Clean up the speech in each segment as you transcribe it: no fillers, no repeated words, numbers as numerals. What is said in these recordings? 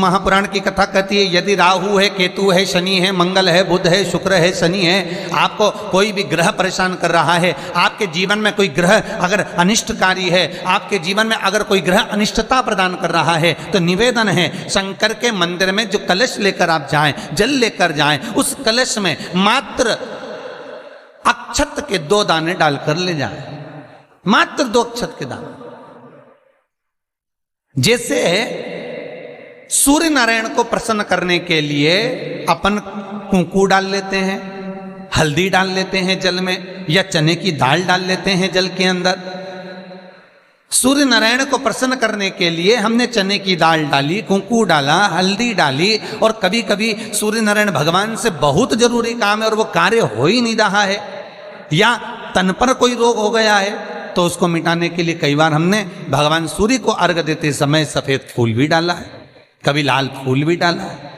महापुराण की कथा कहती है यदि राहु है, केतु है, शनि है, मंगल है, बुध है, शुक्र है, शनि है, आपको कोई भी ग्रह परेशान कर रहा है, आपके जीवन में कोई ग्रह अगर अनिष्टकारी है, आपके जीवन में अगर कोई ग्रह अनिष्टता प्रदान कर रहा है, तो निवेदन है शंकर के मंदिर में जो कलश लेकर आप जाएं, जल लेकर जाएं, उस कलश में मात्र अक्षत के 2 दाने डालकर ले जाएं, मात्र 2 अक्षत के दाने। जैसे सूर्य नारायण को प्रसन्न करने के लिए अपन कुंकू डाल लेते हैं, हल्दी डाल लेते हैं जल में, या चने की दाल डाल लेते हैं जल के अंदर। सूर्य नारायण को प्रसन्न करने के लिए हमने चने की दाल डाली, कुंकू डाला, हल्दी डाली, और कभी कभी सूर्य नारायण भगवान से बहुत जरूरी काम है और वो कार्य हो ही नहीं रहा है, या तन पर कोई रोग हो गया है, तो उसको मिटाने के लिए कई बार हमने भगवान सूर्य को अर्घ देते समय सफेद फूल भी डाला है, कभी लाल फूल भी डाला है।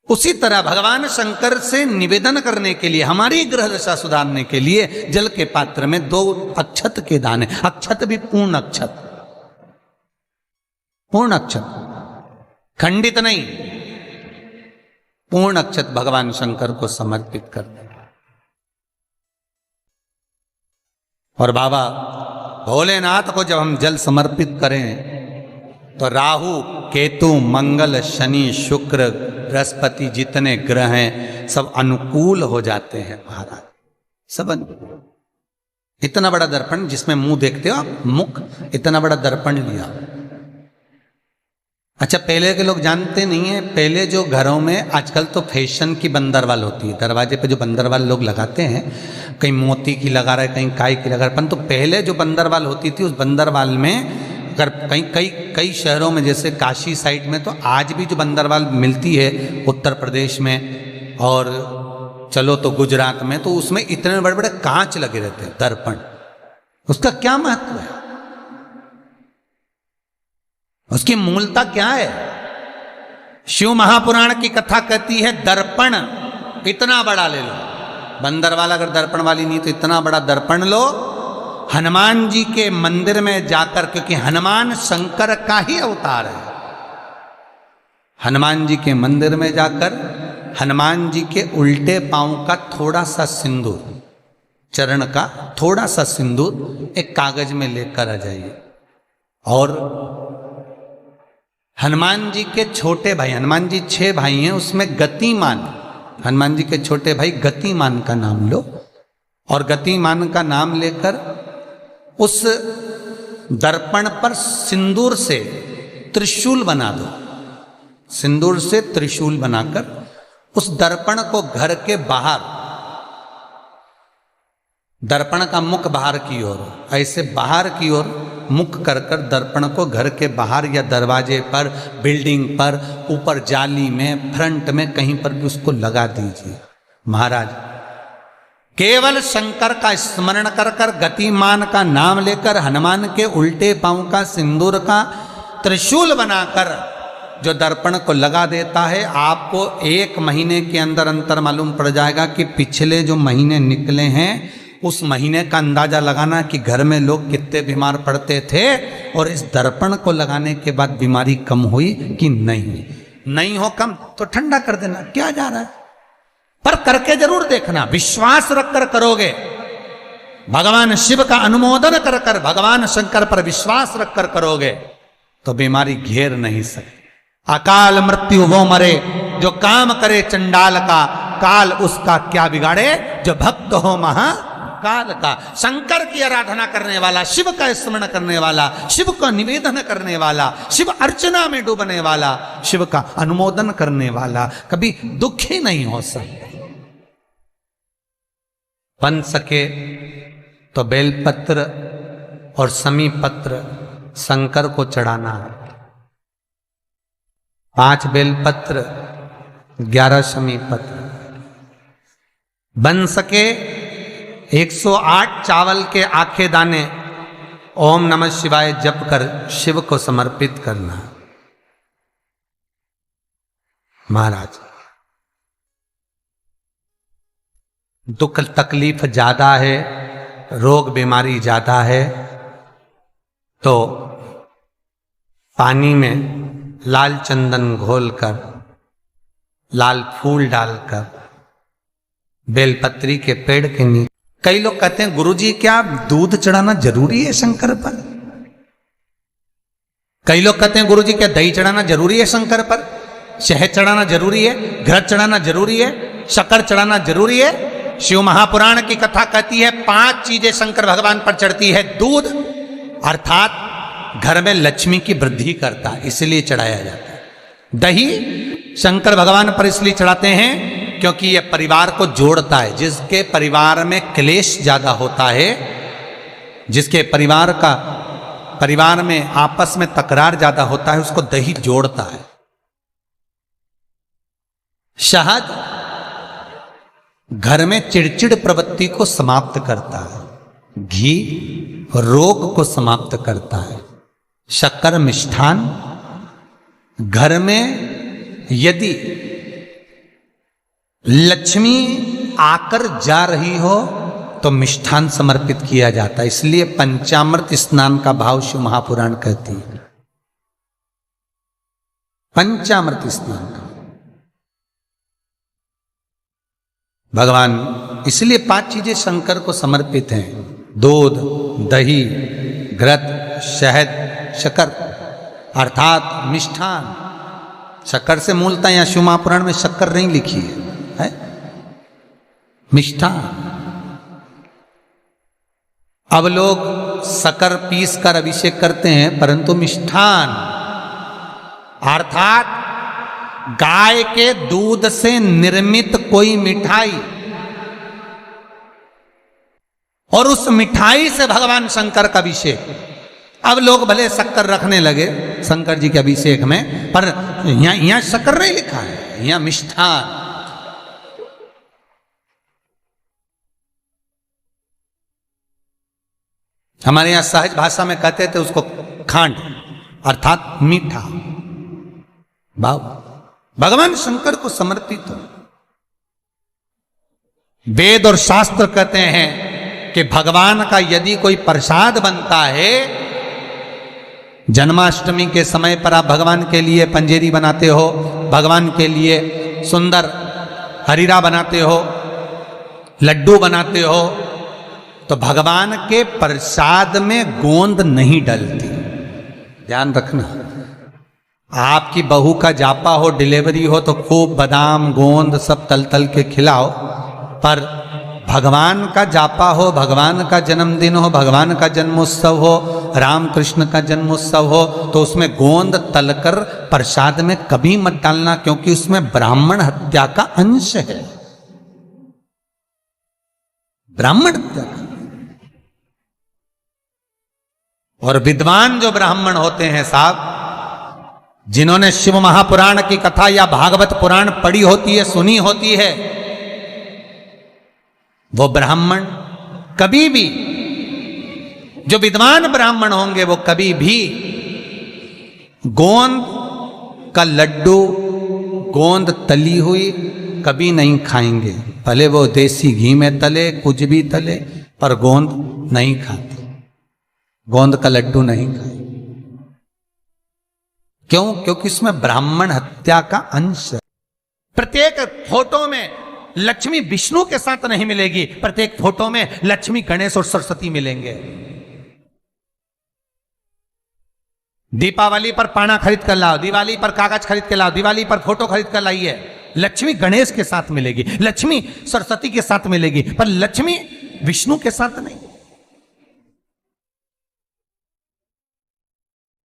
उसी तरह भगवान शंकर से निवेदन करने के लिए, हमारी ग्रह दशा सुधारने के लिए जल के पात्र में 2 अक्षत के दाने, अक्षत भी पूर्ण अक्षत, पूर्ण अक्षत, खंडित नहीं, पूर्ण अक्षत भगवान शंकर को समर्पित कर दें। और बाबा भोलेनाथ को जब हम जल समर्पित करें तो राहु, केतु, मंगल, शनि, शुक्र, बृहस्पति जितने ग्रह हैं सब अनुकूल हो जाते हैं महाराज, सब अनुकूल। इतना बड़ा दर्पण जिसमें मुंह देखते हो आप, मुख, इतना बड़ा दर्पण लिया। अच्छा, पहले के लोग जानते नहीं है, पहले जो घरों में, आजकल तो फैशन की बंदरवाल होती है, दरवाजे पे जो बंदरवाल लोग लगाते हैं, कहीं मोती की लगा रहे, कहीं काय की लगा रहे, परंतु पहले जो बंदरवाल होती थी उस बंदरवाल में अगर कई शहरों में जैसे काशी साइड में, तो आज भी जो बंदरवाल मिलती है उत्तर प्रदेश में, और चलो तो गुजरात में, तो उसमें इतने बड़े बड़े कांच लगे रहते हैं, दर्पण। उसका क्या महत्व है, उसकी मूलता क्या है? शिव महापुराण की कथा कहती है दर्पण इतना बड़ा ले लो, बंदरवाल अगर दर्पण वाली नहीं तो इतना बड़ा दर्पण लो, हनुमान जी के मंदिर में जाकर, क्योंकि हनुमान शंकर का ही अवतार है, हनुमान जी के मंदिर में जाकर हनुमान जी के उल्टे पांव का थोड़ा सा सिंदूर, चरण का थोड़ा सा सिंदूर एक कागज में लेकर आ जाइए, और हनुमान जी के छोटे भाई, हनुमान जी 6 भाई हैं, उसमें गतिमान, हनुमान जी के छोटे भाई गतिमान का नाम लो, और गतिमान का नाम लेकर उस दर्पण पर सिंदूर से त्रिशूल बना दो, सिंदूर से त्रिशूल बनाकर उस दर्पण को घर के बाहर, दर्पण का मुख बाहर की ओर, ऐसे बाहर की ओर मुख कर कर दर्पण को घर के बाहर या दरवाजे पर, बिल्डिंग पर, ऊपर जाली में, फ्रंट में, कहीं पर भी उसको लगा दीजिए। महाराज केवल शंकर का स्मरण कर कर, गतिमान का नाम लेकर, हनुमान के उल्टे पांव का सिंदूर का त्रिशूल बनाकर जो दर्पण को लगा देता है, आपको 1 महीने के अंदर अंतर मालूम पड़ जाएगा कि पिछले जो महीने निकले हैं उस महीने का अंदाजा लगाना कि घर में लोग कितने बीमार पड़ते थे, और इस दर्पण को लगाने के बाद बीमारी कम हुई कि नहीं। नहीं हो कम तो ठंडा कर देना, क्या जा रहा है, पर करके जरूर देखना, विश्वास रखकर करोगे, भगवान शिव का अनुमोदन कर कर, भगवान शंकर पर विश्वास रखकर करोगे तो बीमारी घेर नहीं सकती। अकाल मृत्यु वो मरे जो काम करे चंडाल का, काल उसका क्या बिगाड़े जो भक्त हो महाकाल का। शंकर की आराधना करने वाला, शिव का स्मरण करने वाला, शिव का निवेदन करने वाला, शिव अर्चना में डूबने वाला, शिव का अनुमोदन करने वाला कभी दुखी नहीं हो सकता। बन सके तो बेलपत्र और समी पत्र शंकर को चढ़ाना, 5 बेलपत्र 11 समी पत्र, बन सके 108 चावल के आखे दाने ओम नमः शिवाय जप कर शिव को समर्पित करना। महाराज दुख तकलीफ ज्यादा है, रोग बीमारी ज्यादा है, तो पानी में लाल चंदन घोलकर, लाल फूल डालकर, बेलपत्री के पेड़ के नीचे। कई लोग कहते हैं गुरुजी क्या दूध चढ़ाना जरूरी है शंकर पर? कई लोग कहते हैं गुरुजी क्या दही चढ़ाना जरूरी है शंकर पर? शहद चढ़ाना जरूरी है? घृत चढ़ाना जरूरी है? शक्कर चढ़ाना जरूरी है? शिव महापुराण की कथा कहती है 5 चीजें शंकर भगवान पर चढ़ती है। दूध अर्थात घर में लक्ष्मी की वृद्धि करता है, इसलिए चढ़ाया जाता है। दही शंकर भगवान पर इसलिए चढ़ाते हैं क्योंकि यह परिवार को जोड़ता है। जिसके परिवार में क्लेश ज्यादा होता है, जिसके परिवार में आपस में तकरार ज्यादा होता है, उसको दही जोड़ता है। शहद घर में चिड़चिड़ प्रवृत्ति को समाप्त करता है। घी रोग को समाप्त करता है। शक्कर मिष्ठान घर में यदि लक्ष्मी आकर जा रही हो तो मिष्ठान समर्पित किया जाता है। इसलिए पंचामृत स्नान का भाव शिव महापुराण कहती है। पंचामृत स्नान का भगवान इसलिए 5 चीजें शंकर को समर्पित हैं। दूध, दही, घृत, शहद, शक्कर अर्थात मिष्ठान। शक्कर से मूलतः यहां शिव महापुराण में शक्कर नहीं लिखी है, मिष्ठान। अब लोग शक्कर पीस कर अभिषेक करते हैं, परंतु मिष्ठान अर्थात गाय के दूध से निर्मित कोई मिठाई, और उस मिठाई से भगवान शंकर का अभिषेक। अब लोग भले शक्कर रखने लगे शंकर जी के अभिषेक में, पर यहां शक्कर नहीं लिखा है, यहां मिष्ठान। हमारे यहां सहज भाषा में कहते थे उसको खांड अर्थात मीठा। बाबा भगवान शंकर को समर्पित हो। वेद और शास्त्र कहते हैं कि भगवान का यदि कोई प्रसाद बनता है, जन्माष्टमी के समय पर आप भगवान के लिए पंजेरी बनाते हो, भगवान के लिए सुंदर हरीरा बनाते हो, लड्डू बनाते हो, तो भगवान के प्रसाद में गोंद नहीं डलती। ध्यान रखना, आपकी बहू का जापा हो, डिलीवरी हो तो खूब बादाम गोंद सब तल तल के खिलाओ, पर भगवान का जापा हो, भगवान का जन्मदिन हो, भगवान का जन्मोत्सव हो, राम कृष्ण का जन्मोत्सव हो, तो उसमें गोंद तलकर प्रसाद में कभी मत डालना, क्योंकि उसमें ब्राह्मण हत्या का अंश है। ब्राह्मण हत्या का। और विद्वान जो ब्राह्मण होते हैं साहब, जिन्होंने शिव महापुराण की कथा या भागवत पुराण पढ़ी होती है, सुनी होती है, वो ब्राह्मण कभी भी, जो विद्वान ब्राह्मण होंगे वो कभी भी गोंद का लड्डू, गोंद तली हुई कभी नहीं खाएंगे। भले वो देसी घी में तले, कुछ भी तले, पर गोंद नहीं खाते, गोंद का लड्डू नहीं खाए। क्यों? क्योंकि इसमें ब्राह्मण हत्या का अंश है। प्रत्येक फोटो में लक्ष्मी विष्णु के साथ नहीं मिलेगी, प्रत्येक फोटो में लक्ष्मी गणेश और सरस्वती मिलेंगे। दीपावली पर पाना खरीद कर लाओ, दिवाली पर कागज खरीद कर लाओ, दिवाली पर फोटो खरीद कर लाइए, लक्ष्मी गणेश के साथ मिलेगी, लक्ष्मी सरस्वती के साथ मिलेगी, पर लक्ष्मी विष्णु के साथ नहीं।